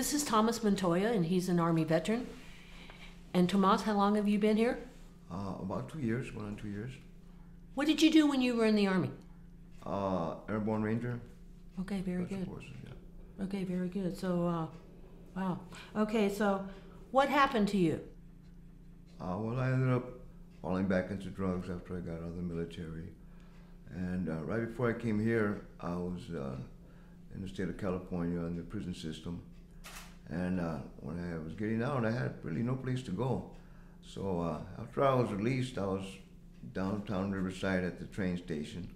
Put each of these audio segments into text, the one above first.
This is Tomas Montoya, and he's an Army veteran. And Tomas, how long have you been here? About 2 years, going on 2 years. What did you do when you were in the Army? Airborne Ranger. Okay, very good. Forces, yeah. Okay, very good. So, wow. Okay, so what happened to you? Well, I ended up falling back into drugs after I got out of the military. And right before I came here, I was in the state of California in the prison system. And when I was getting out, I had really no place to go. So after I was released, I was downtown Riverside at the train station.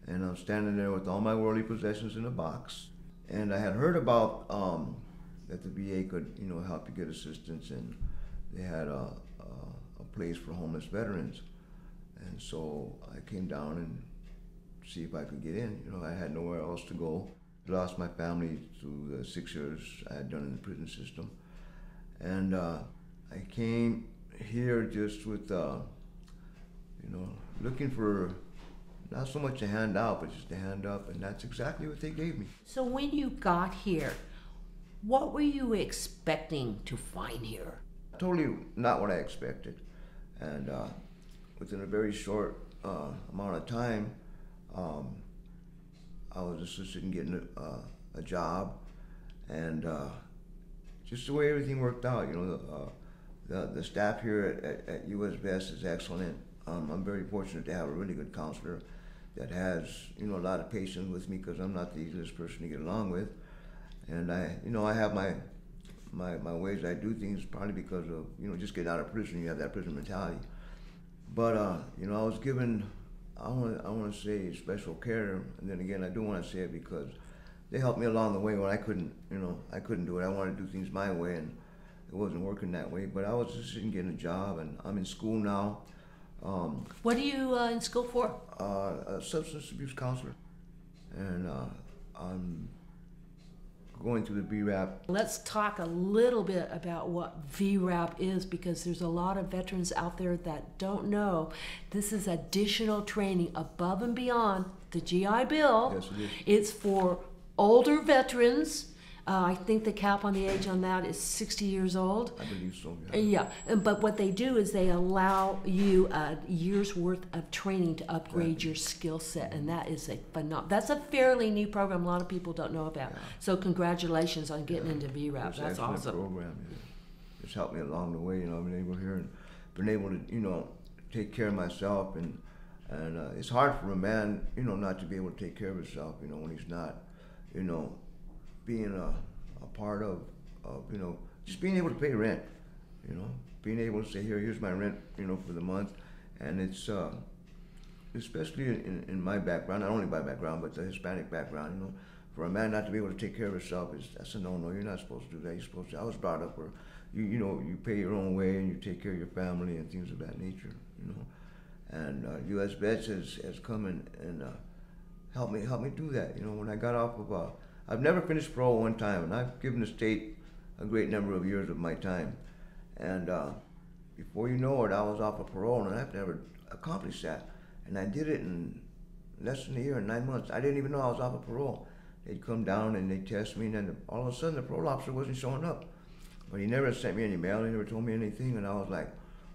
And I was standing there with all my worldly possessions in a box. And I had heard about that the VA could, help you get assistance, and they had a place for homeless veterans. And so I came down and see if I could get in. I had nowhere else to go. Lost my family through the 6 years I had done in the prison system. And I came here just with, looking for not so much a handout, but just a hand up, and that's exactly what they gave me. So when you got here, what were you expecting to find here? Totally not what I expected. And within a very short amount of time, I was assisted in getting a job, and just the way everything worked out, the staff here at U.S. is excellent. I'm very fortunate to have a really good counselor that has, a lot of patience with me, because I'm not the easiest person to get along with. And I have my ways I do things, probably because of, just getting out of prison, you have that prison mentality. But, I was given, I want to say special care, and then again, I do want to say it because they helped me along the way when I couldn't do it. I wanted to do things my way, and it wasn't working that way. But I was just getting a job, and I'm in school now. What are you in school for? A substance abuse counselor, and I'm going through the V.E.V.E. Let's talk a little bit about what V.E.V.E. is, because there's a lot of veterans out there that don't know. This is additional training above and beyond the GI Bill. Yes, it is. It's for older veterans. I think the cap on the age on that is 60 years old. I believe so, yeah. But what they do is they allow you a year's worth of training to upgrade your skill set, and that is that's a fairly new program a lot of people don't know about. Yeah. So congratulations on getting into V.E.V.E. That's awesome. Program. It's helped me along the way. I've been able here and been able to take care of myself, and it's hard for a man not to be able to take care of himself when he's not being a part of just being able to pay rent, being able to say, here's my rent, for the month. And it's, especially in my background, not only my background, but the Hispanic background, for a man not to be able to take care of himself, that's a no-no. You're not supposed to do that. You're supposed to, I was brought up where, you pay your own way and you take care of your family and things of that nature, And U.S. VETS has come and helped me do that. When I got off of I've never finished parole one time, and I've given the state a great number of years of my time. And before you know it, I was off of parole, and I've never accomplished that. And I did it in less than a year, 9 months. I didn't even know I was off of parole. They'd come down and they'd test me, and then all of a sudden the parole officer wasn't showing up. But he never sent me any mail, he never told me anything, and I was like,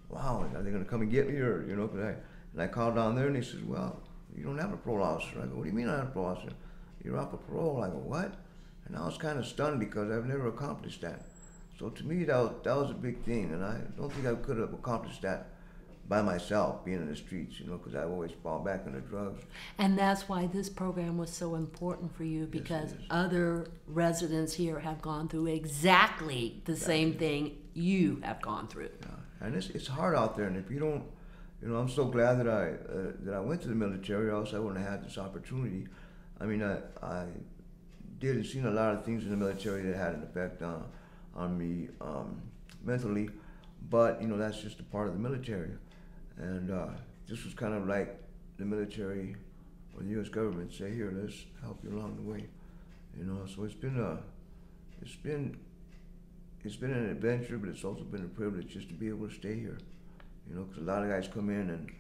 wow, are they gonna come and get me, or, and I called down there, and he says, well, you don't have a parole officer. I go, what do you mean I have a parole officer? You're off of parole. I go, what? And I was kind of stunned because I've never accomplished that. So to me, that was a big thing, and I don't think I could have accomplished that by myself, being in the streets, because I always fall back into drugs. And that's why this program was so important for you, because other residents here have gone through exactly the same thing you have gone through. Yeah. And it's hard out there, and if you don't, I'm so glad that I went to the military, or else I wouldn't have had this opportunity. I mean, I did and seen a lot of things in the military that had an effect on me mentally, but that's just a part of the military. And this was kind of like the military or the U.S. government say, here, let's help you along the way. So it's been an adventure, but it's also been a privilege just to be able to stay here. Because a lot of guys come in and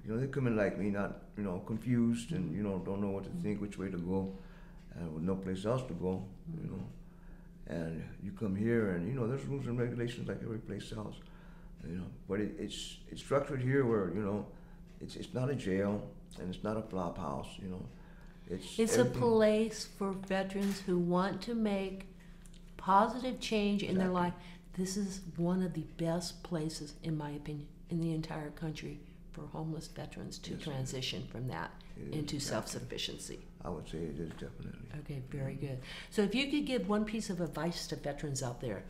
they come in like me, not, confused and, don't know what to think, which way to go, and with no place else to go, And you come here, and you know there's rules and regulations like every place else, you know. But it's structured here where you know it's not a jail and it's not a flop house, you know. It's a place for veterans who want to make positive change in their life. This is one of the best places, in my opinion, in the entire country for homeless veterans to transition from that into self-sufficiency. I would say it is definitely. Okay, very good. So if you could give one piece of advice to veterans out there,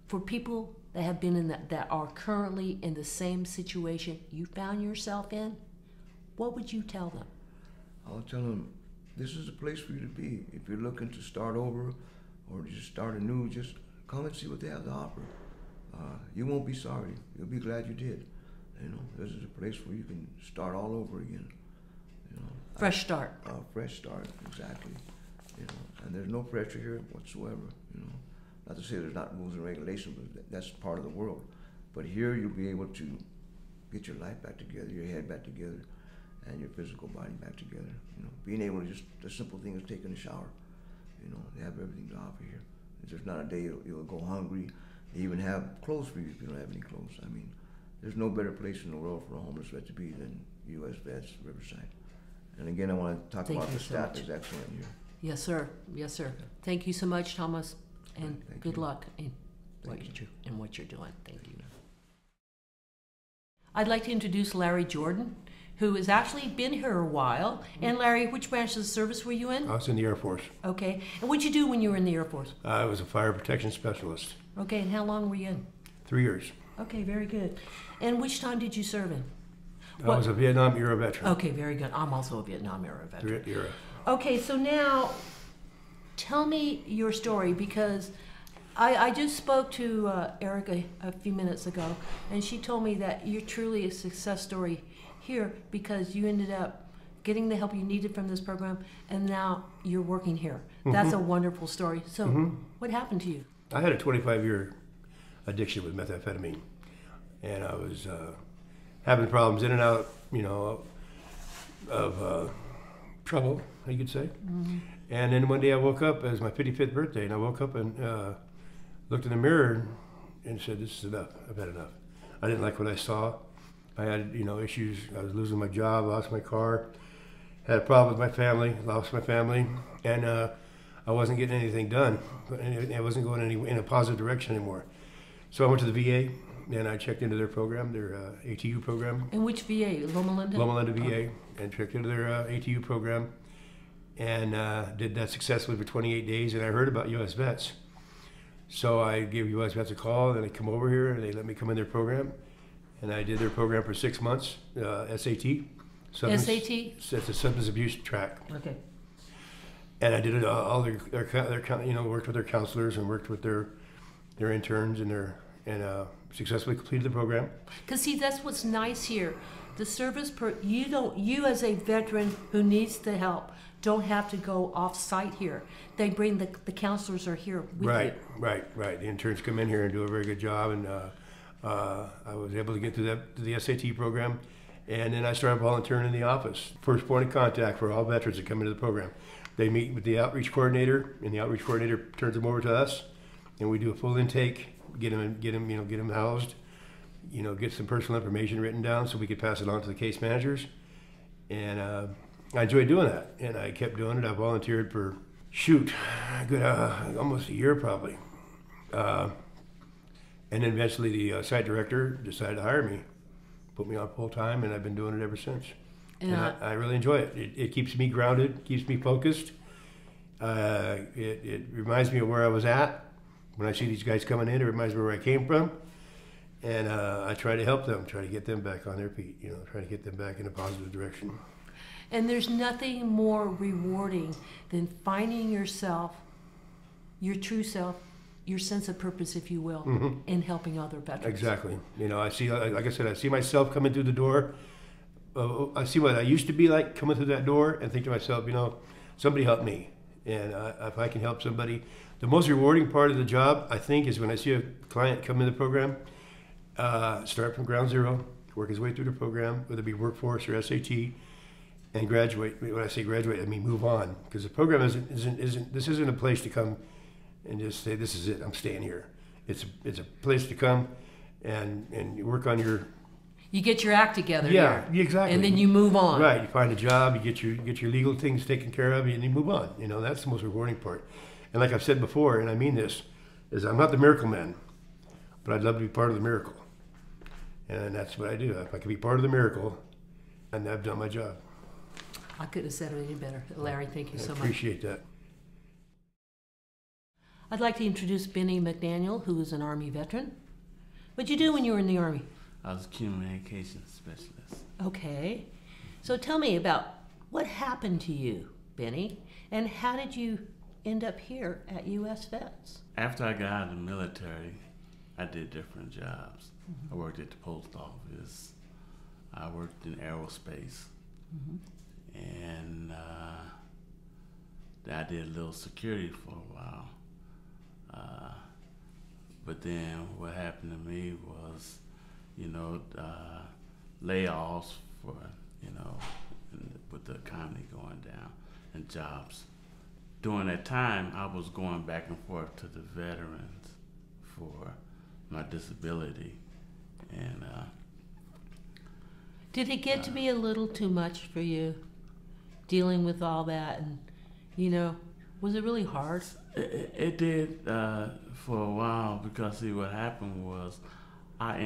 for people that have been in that are currently in the same situation you found yourself in, what would you tell them? I'll tell them, this is a place for you to be. If you're looking to start over or just start anew, just come and see what they have to offer. You won't be sorry. You'll be glad you did. You know, this is a place where you can start all over again. You know, fresh start. Fresh start, exactly. You know, and there's no pressure here whatsoever. You know, not to say there's not rules and regulations, but that's part of the world. But here you'll be able to get your life back together, your head back together, and your physical body back together. You know, being able to just the simple thing is taking a shower. You know, they have everything to offer here. There's not a day you'll go hungry. They even have clothes for you if you don't have any clothes. I mean, there's no better place in the world for a homeless vet to be than U.S. VETS Riverside. And again, I want to talk about the staff is excellent here. Yes, sir. Yes, sir. Thank you so much, Thomas, and good luck in what you're doing. Thank you. I'd like to introduce Larry Jordan, who has actually been here a while. And Larry, which branch of the service were you in? I was in the Air Force. Okay. And what'd you do when you were in the Air Force? I was a fire protection specialist. Okay, and how long were you in? 3 years. Okay, very good. And which time did you serve in? I was a Vietnam era veteran. Okay, very good. I'm also a Vietnam era veteran. Era. Okay, so now tell me your story, because I just spoke to Erica a few minutes ago, and she told me that you're truly a success story here because you ended up getting the help you needed from this program, and now you're working here. That's a wonderful story. So what happened to you? I had a 25-year addiction with methamphetamine, and I was having problems in and out, you know, of trouble, you could say. And then one day I woke up, it was my 55th birthday, and I woke up and looked in the mirror and said, this is enough, I've had enough. I didn't like what I saw. I had, you know, issues. I was losing my job, lost my car, had a problem with my family, lost my family, and I wasn't getting anything done. I wasn't going in a positive direction anymore. So I went to the VA, and I checked into their program, their ATU program. And which VA? Loma Linda? Loma Linda VA, and checked into their ATU program, and did that successfully for 28 days, and I heard about U.S. VETS. So I gave U.S. VETS a call, and they come over here, and they let me come in their program. And I did their program for 6 months, SAT. SAT? It's a substance abuse track. Okay. And I did it all their you know, worked with their counselors and worked with their interns and successfully completed the program. Because see, that's what's nice here. The service you as a veteran who needs the help don't have to go off-site here. They bring the counselors are here with you. Right. The interns come in here and do a very good job, and I was able to get through the SAT program, and then I started volunteering in the office. First point of contact for all veterans that come into the program. They meet with the outreach coordinator, and the outreach coordinator turns them over to us, and we do a full intake, get them housed, you know, get some personal information written down so we could pass it on to the case managers, and I enjoyed doing that, and I kept doing it. I volunteered for almost a year probably. And then eventually the site director decided to hire me, put me on full time, and I've been doing it ever since. And I really enjoy it. It keeps me grounded, keeps me focused. It reminds me of where I was at. When I see these guys coming in, it reminds me of where I came from. And I try to help them, try to get them back on their feet, you know, try to get them back in a positive direction. And there's nothing more rewarding than finding yourself, your true self, your sense of purpose, if you will, in helping other veterans. Exactly. You know, I see, like I said, I see myself coming through the door. I see what I used to be like coming through that door and think to myself, you know, somebody help me. And if I can help somebody, the most rewarding part of the job, I think, is when I see a client come in the program, start from ground zero, work his way through the program, whether it be workforce or SAT, and graduate. When I say graduate, I mean move on, because the program this isn't a place to come and just say, this is it, I'm staying here. It's a place to come and you work on your... You get your act together. Yeah, here, exactly. And then you move on. Right, you find a job, you get your legal things taken care of, and you move on. You know, that's the most rewarding part. And like I've said before, and I mean this, is I'm not the miracle man, but I'd love to be part of the miracle. And that's what I do. If I can be part of the miracle, and I've done my job. I couldn't have said it any better. Larry, thank you so much. I appreciate that. I'd like to introduce Bennie McDaniel, who is an Army veteran. What'd you do when you were in the Army? I was a communication specialist. Okay. So tell me about what happened to you, Bennie, and how did you end up here at U.S. VETS? After I got out of the military, I did different jobs. I worked at the post office. I worked in aerospace. And I did a little security for a while. But then what happened to me was, you know, layoffs for, you know, with the economy going down and jobs. During that time, I was going back and forth to the veterans for my disability. And did it get to be a little too much for you, dealing with all that? And, you know, was it really hard? It did for a while, because see, what happened was I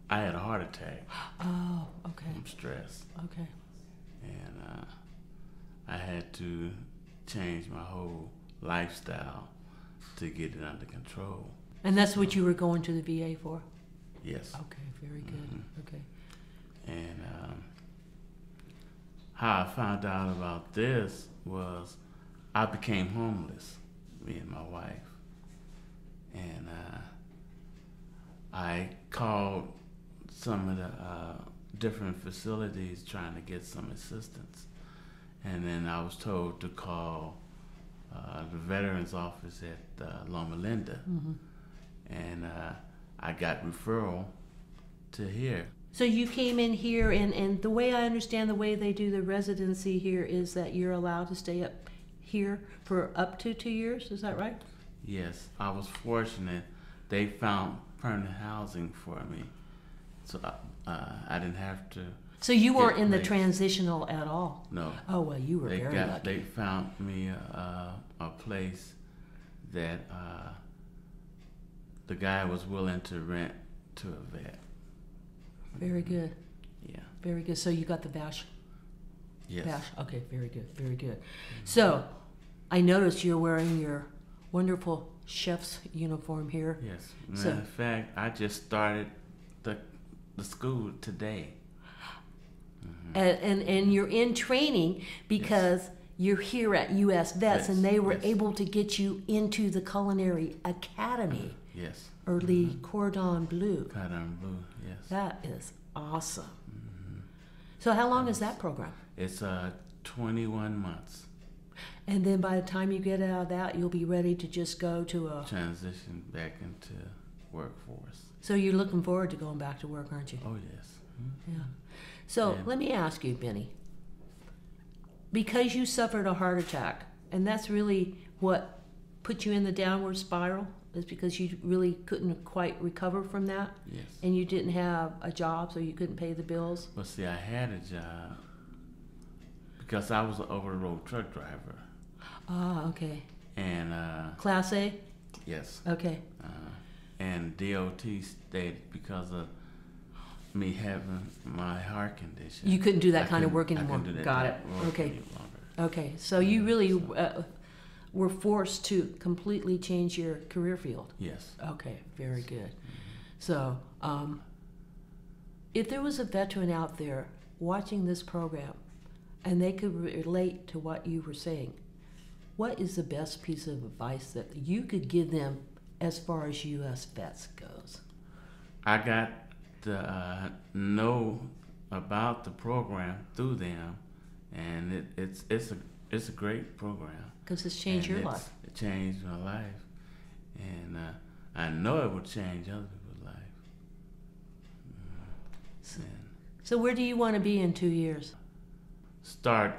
had a heart attack. Oh, okay. From stress. Okay. And I had to change my whole lifestyle to get it under control. And that's what you were going to the VA for? Yes. Okay, very good. Okay. And how I found out about this was I became homeless, me and my wife. And I called some of the different facilities trying to get some assistance. And then I was told to call the Veterans Office at Loma Linda. And I got referral to here. So you came in here, and the way I understand the way they do the residency here is that you're allowed to stay up here for up to 2 years, is that right? Yes, I was fortunate. They found permanent housing for me, so I didn't have to. So you weren't in the place. transitional at all? No. Oh, well, you were very lucky. They found me a place that the guy was willing to rent to a vet. Very good. Yeah. Very good. So you got the VASH? Yes. VASH. Okay, very good, very good. So I noticed you're wearing your wonderful chef's uniform here. Yes. Matter of fact, I just started the school today. And you're in training because you're here at U.S. VETS, and they were able to get you into the Culinary Academy. Yes. Early Cordon Bleu. Cordon Bleu, yes. That is awesome. So how long is that program? It's 21 months. And then by the time you get out of that, you'll be ready to just go to a... Transition back into workforce. So you're looking forward to going back to work, aren't you? Oh, yes. Yeah. So let me ask you, Bennie, because you suffered a heart attack, and that's really what put you in the downward spiral, is because you really couldn't quite recover from that? Yes. And you didn't have a job, so you couldn't pay the bills? Well, see, I had a job because I was an over-the-road truck driver. Ah, okay. And Class A? yes. Okay. And DOT stated because of me having my heart condition, You couldn't do that kind of couldn't- work I anymore. couldn't do that Got it. type of work Okay. any longer. Okay. So you really were forced to completely change your career field. Yes. Okay. Very good. So if there was a veteran out there watching this program and they could relate to what you were saying, what is the best piece of advice that you could give them as far as U.S. VETS goes? I got to know about the program through them, and it's a great program. Because it's changed your life. It changed my life, and I know it will change other people's life. So where do you want to be in 2 years? Start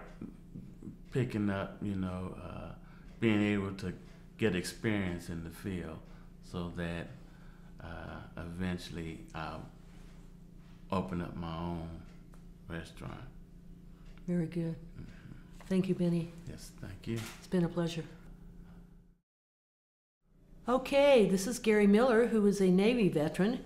picking up, being able to get experience in the field, so that eventually I'll open up my own restaurant. Very good. Thank you, Benny. Yes, thank you. It's been a pleasure. Okay, this is Gary Miller, who is a Navy veteran.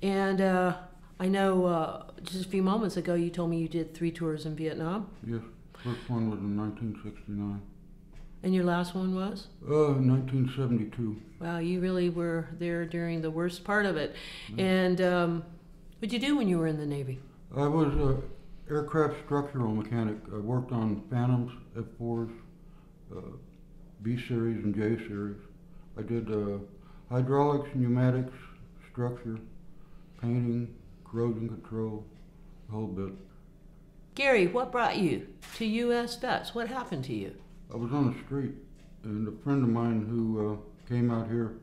And I know just a few moments ago you told me you did 3 tours in Vietnam. Yes, first one was in 1969. And your last one was? 1972. Wow, you really were there during the worst part of it. And what'd you do when you were in the Navy? I was an aircraft structural mechanic. I worked on Phantoms, F-4s, B-series and J-series. I did hydraulics, pneumatics, structure, painting, corrosion control, the whole bit. Gary, what brought you to U.S. Vets? What happened to you? I was on the street, and a friend of mine who came out here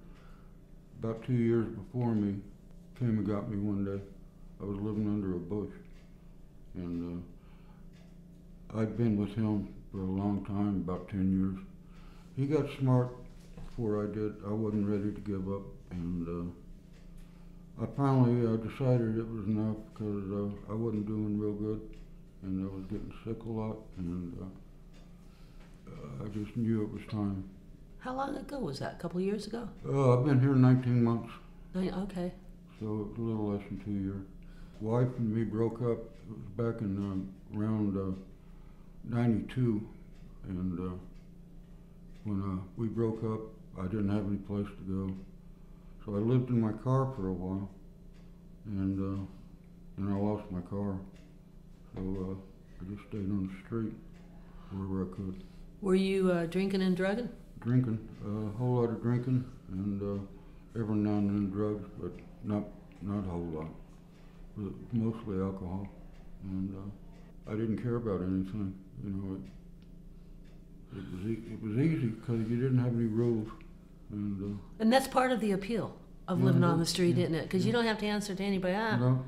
about 2 years before me came and got me one day. I was living under a bush, and I'd been with him for a long time, about 10 years. He got smart before I did. I wasn't ready to give up, and I finally decided it was enough, because I wasn't doing real good, and I was getting sick a lot, and I just knew it was time. How long ago was that? A couple of years ago? I've been here 19 months, Okay. so it was a little less than 2 years. Wife and me broke up. It was back in around 92, and when we broke up, I didn't have any place to go. So I lived in my car for a while, and then I lost my car. So I just stayed on the street wherever I could. Were you drinking and drugging? Drinking, a whole lot of drinking, and every now and then drugs, but not a whole lot. But mostly alcohol, and I didn't care about anything. You know, it was easy because you didn't have any rules, And that's part of the appeal of living on the street, isn't it? Because you don't have to answer to anybody. no.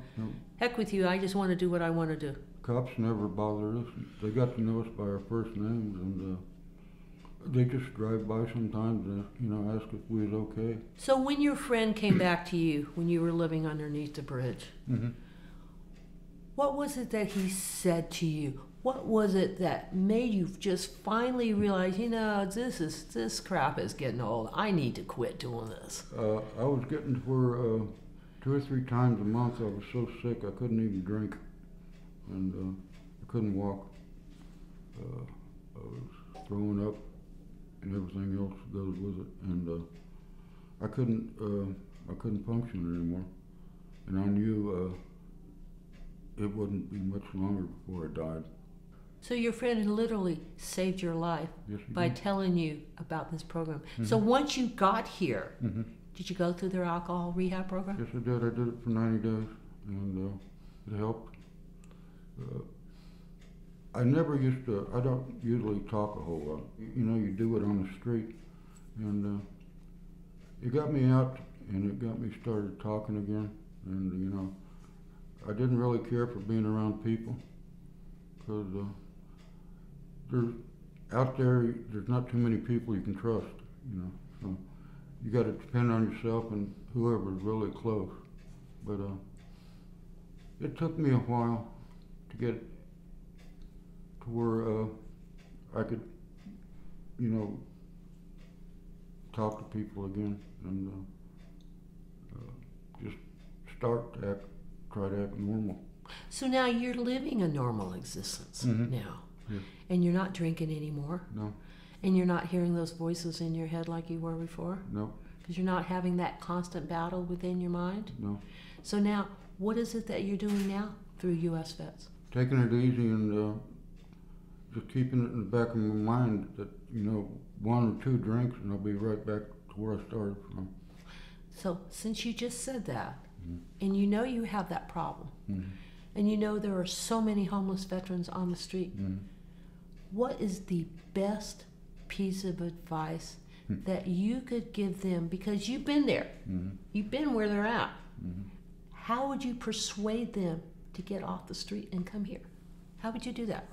Heck with you, I just want to do what I want to do. Cops never bothered us. They got to know us by our first names, and they just drive by sometimes and ask if we was okay. So when your friend came back to you when you were living underneath the bridge, what was it that he said to you? What was it that made you just finally realize, this crap is getting old. I need to quit doing this. I was getting to where 2 or 3 times a month I was so sick I couldn't even drink, and I couldn't walk. I was throwing up and everything else that goes with it, and I couldn't function anymore, and I knew it wouldn't be much longer before I died. So your friend had literally saved your life by telling you about this program. So once you got here, did you go through their alcohol rehab program? Yes, I did. I did it for 90 days, and it helped. I don't usually talk a whole lot. You do it on the street, and it got me out, and it got me started talking again, and I didn't really care for being around people, because there's not too many people you can trust, so you got to depend on yourself and whoever's really close. But it took me a while to get to where I could, talk to people again, and just try to act normal. So now you're living a normal existence now. Yeah. And you're not drinking anymore. No. And you're not hearing those voices in your head like you were before. No. Because you're not having that constant battle within your mind. No. So now, what is it that you're doing now through U.S. Vets? Taking it easy and just keeping it in the back of my mind that, 1 or 2 drinks and I'll be right back to where I started from. So since you just said that, and you have that problem, and there are so many homeless veterans on the street, what is the best piece of advice that you could give them? Because you've been there. You've been where they're at. How would you persuade them to get off the street and come here? How would you do that?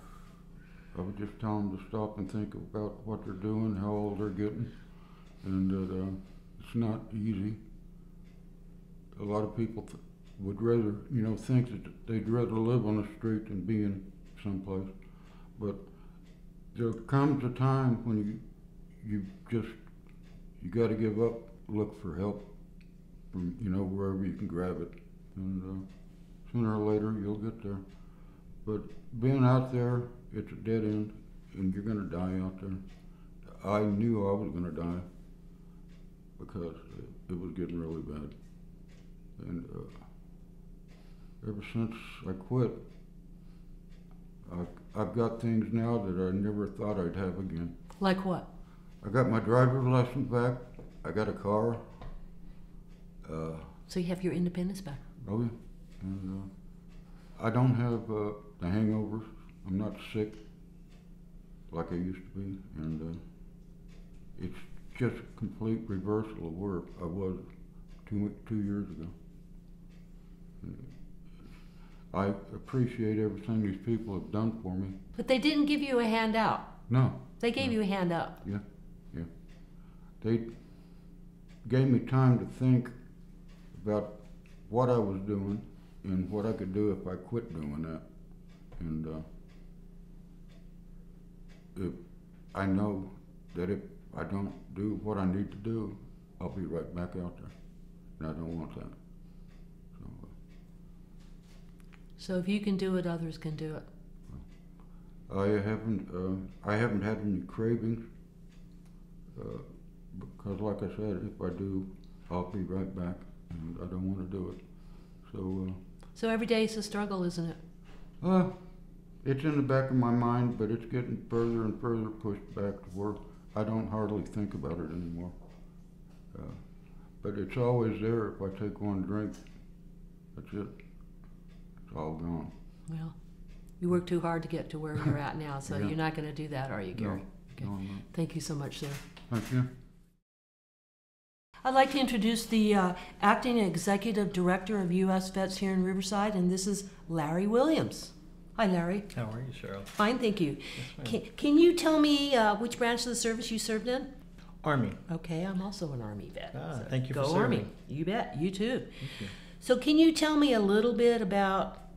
I would just tell them to stop and think about what they're doing, how old they're getting, and that it's not easy. A lot of people would rather, think that they'd rather live on the street than be in someplace. But there comes a time when you got to give up, look for help from, wherever you can grab it. And sooner or later you'll get there. But being out there, it's a dead end, and you're going to die out there. I knew I was going to die because it was getting really bad. And ever since I quit, I've got things now that I never thought I'd have again. Like what? I got my driver's license back. I got a car. So you have your independence back. Oh, yeah. And I don't have the hangovers. I'm not sick like I used to be. And it's just a complete reversal of where I was 2 years ago. I appreciate everything these people have done for me. But they didn't give you a handout. No. They gave you a handout. Yeah. They gave me time to think about what I was doing and what I could do if I quit doing that. And if I know that if I don't do what I need to do, I'll be right back out there. And I don't want that. So if you can do it, others can do it. I haven't had any cravings, because like I said, if I do, I'll be right back, and I don't want to do it. So every day is a struggle, isn't it? It's in the back of my mind, but it's getting further and further pushed back to where I don't hardly think about it anymore. But it's always there. If I take one drink, that's it. It's all gone. Well, you work too hard to get to where you're at now, so Yeah. you're not going to do that, are you, Gary? No, I'm not. Thank you so much, sir. Thank you. I'd like to introduce the Acting Executive Director of U.S. VETS here in Riverside, and this is Larry Williams. Hi, Larry. How are you, Cheryl? Fine, thank you. Yes, Can you tell me which branch of the service you served in? Army. Okay, I'm also an Army vet. Ah, thank you for Go serving. Army. You bet. You too. Thank you. So can you tell me a little bit about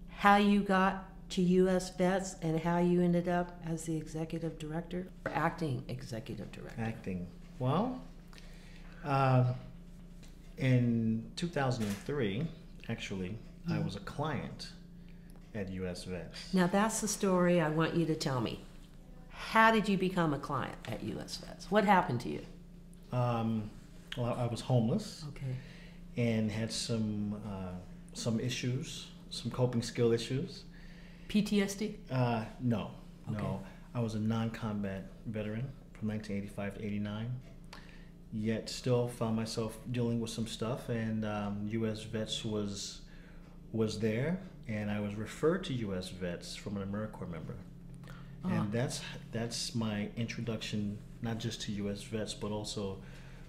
how you got to U.S. VETS and how you ended up as the Executive Director or Acting Executive Director? Acting. Well, in 2003, actually, I was a client at U.S. VETS. Now that's the story I want you to tell me. How did you become a client at U.S. VETS? What happened to you? Well, I was homeless Okay. and had some issues, some coping skill issues. PTSD? No. Okay. I was a non-combat veteran from 1985 to 89, yet still found myself dealing with some stuff, and U.S. VETS was there, and I was referred to U.S. VETS from an AmeriCorps member. And that's my introduction, not just to U.S. VETS, but also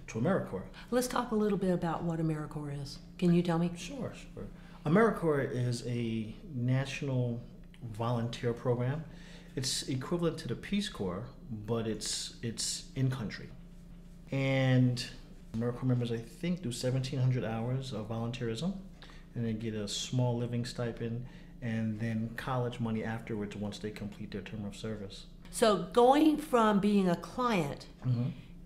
to AmeriCorps. Let's talk a little bit about what AmeriCorps is. Can you tell me? Sure. AmeriCorps is a national volunteer program. It's equivalent to the Peace Corps, but it's in country. And AmeriCorps members, I think, do 1,700 hours of volunteerism, and they get a small living stipend, and then college money afterwards once they complete their term of service. So going from being a client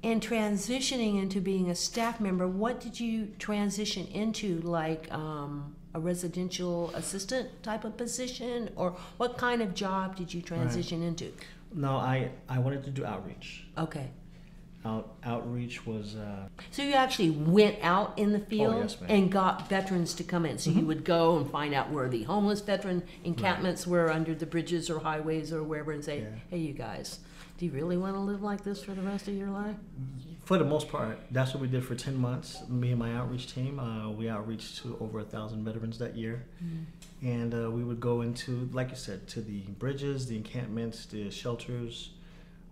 and transitioning into being a staff member, what did you transition into, like a residential assistant type of position, or what kind of job did you transition into? No, I wanted to do outreach. Okay. Outreach was... So you actually went out in the field yes, ma'am. and got veterans to come in. So you would go and find out where the homeless veteran encampments were under the bridges or highways or wherever, and say, hey, you guys, do you really want to live like this for the rest of your life? For the most part, that's what we did for 10 months. Me and my outreach team, we outreached to over 1,000 veterans that year. And we would go into, like you said, to the bridges, the encampments, the shelters,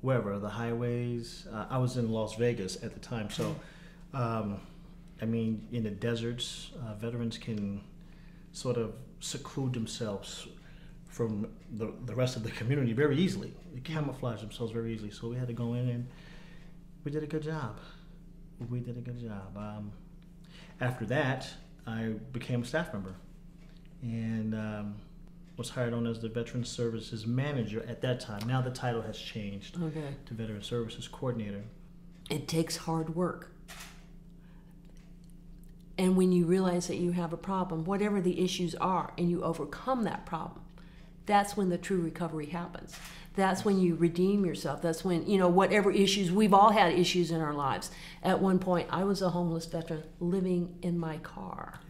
wherever, the highways. I was in Las Vegas at the time, so I mean, in the deserts, veterans can sort of seclude themselves from the rest of the community very easily. They camouflage themselves very easily, so we had to go in and we did a good job. We did a good job. After that, I became a staff member and was hired on as the Veteran Services Manager at that time. Now the title has changed to Veteran Services Coordinator. It takes hard work. And when you realize that you have a problem, whatever the issues are, and you overcome that problem, that's when the true recovery happens. That's when you redeem yourself. That's when, whatever issues, we've all had issues in our lives. At one point, I was a homeless veteran living in my car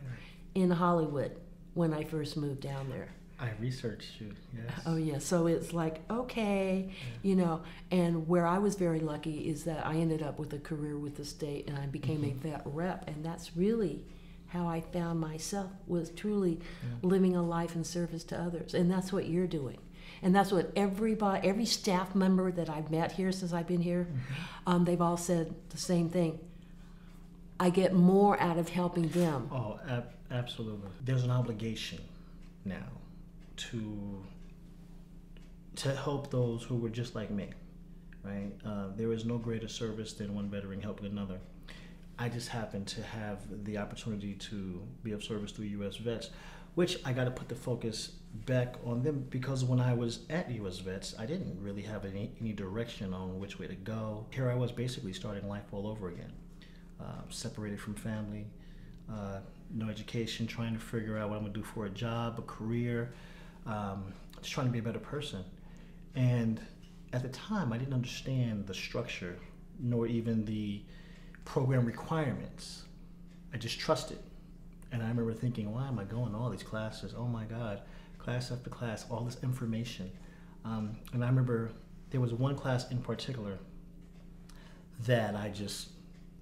in Hollywood when I first moved down there. I researched you, yes. Oh, yeah. So it's like, okay, and where I was very lucky is that I ended up with a career with the state and I became a vet rep. And that's really how I found myself, was truly living a life in service to others. And that's what you're doing. And that's what every staff member that I've met here since I've been here, they've all said the same thing. I get more out of helping them. Oh, absolutely. There's an obligation now to help those who were just like me, right? There is no greater service than one veteran helping another. I just happen to have the opportunity to be of service through U.S. Vets, which I got to put the focus back on them, because when I was at U.S. Vets, I didn't really have any direction on which way to go. Here I was basically starting life all over again, separated from family, no education, trying to figure out what I'm going to do for a job, a career, just trying to be a better person. And at the time, I didn't understand the structure, nor even the program requirements. I just trusted. And I remember thinking, why am I going to all these classes? Oh my God, class after class, all this information. And I remember there was one class in particular that I just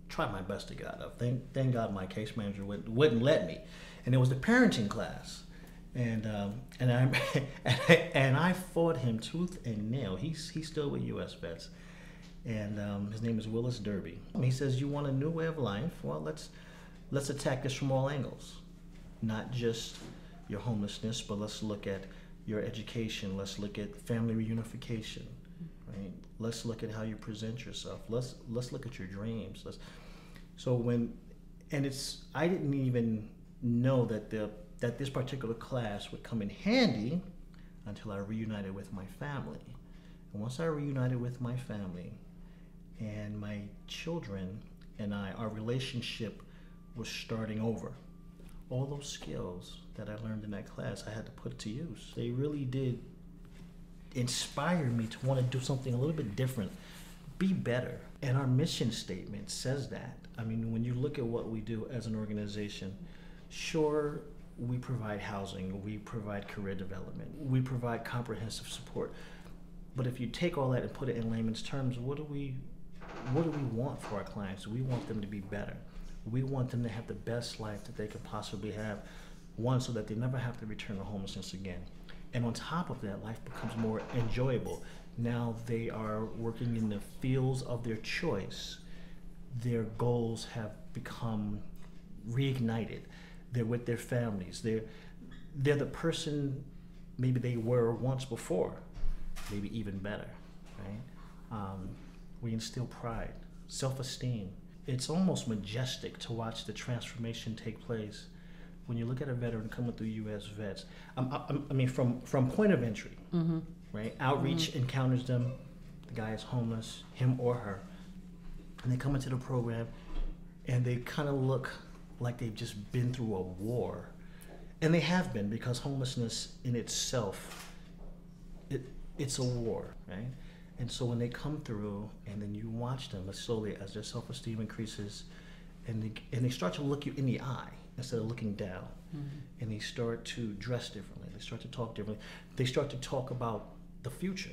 tried my best to get out of. Thank God my case manager wouldn't let me. And it was the parenting class. And I fought him tooth and nail. He's still with U.S. Vets. And his name is Willis Derby. He says, you want a new way of life? Well, let's attack this from all angles. Not just your homelessness, but let's look at your education. Let's look at family reunification, right? Let's look at how you present yourself. Let's look at your dreams. I didn't even know that this particular class would come in handy until I reunited with my family. And once I reunited with my family and my children and our relationship was starting over. All those skills that I learned in that class, I had to put to use. They really did inspire me to want to do something a little bit different, be better. And our mission statement says that. I mean, when you look at what we do as an organization, sure, we provide housing, we provide career development, we provide comprehensive support. But if you take all that and put it in layman's terms, what do we want for our clients? We want them to be better. We want them to have the best life that they could possibly have, one, so that they never have to return to homelessness again. And on top of that, life becomes more enjoyable. Now they are working in the fields of their choice. Their goals have become reignited. They're with their families. They're the person maybe they were once before, maybe even better, right? We instill pride, self-esteem. It's almost majestic to watch the transformation take place when you look at a veteran coming through U.S. Vets. I mean, from point of entry, right? Outreach encounters them. The guy is homeless, him or her, and they come into the program, and they kind of look like they've just been through a war, and they have been, because homelessness in itself, it's a war, right? And so when they come through, and then you watch them slowly as their self-esteem increases, and they start to look you in the eye instead of looking down, and they start to dress differently, they start to talk differently, they start to talk about the future.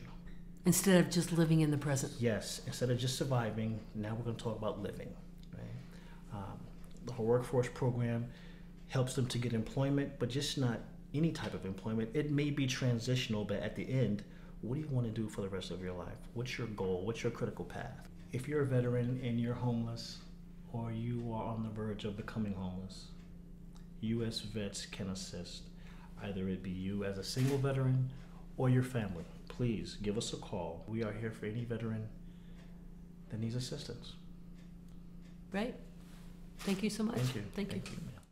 Instead of just living in the present. Yes, instead of just surviving, now we're going to talk about living, right? The whole workforce program helps them to get employment, but just not any type of employment. It may be transitional, but at the end, what do you want to do for the rest of your life? What's your goal? What's your critical path? If you're a veteran and you're homeless, or you are on the verge of becoming homeless, U.S. Vets can assist. Either it be you as a single veteran or your family. Please give us a call. We are here for any veteran that needs assistance. right? Thank you so much. Thank you. Thank you. Thank you.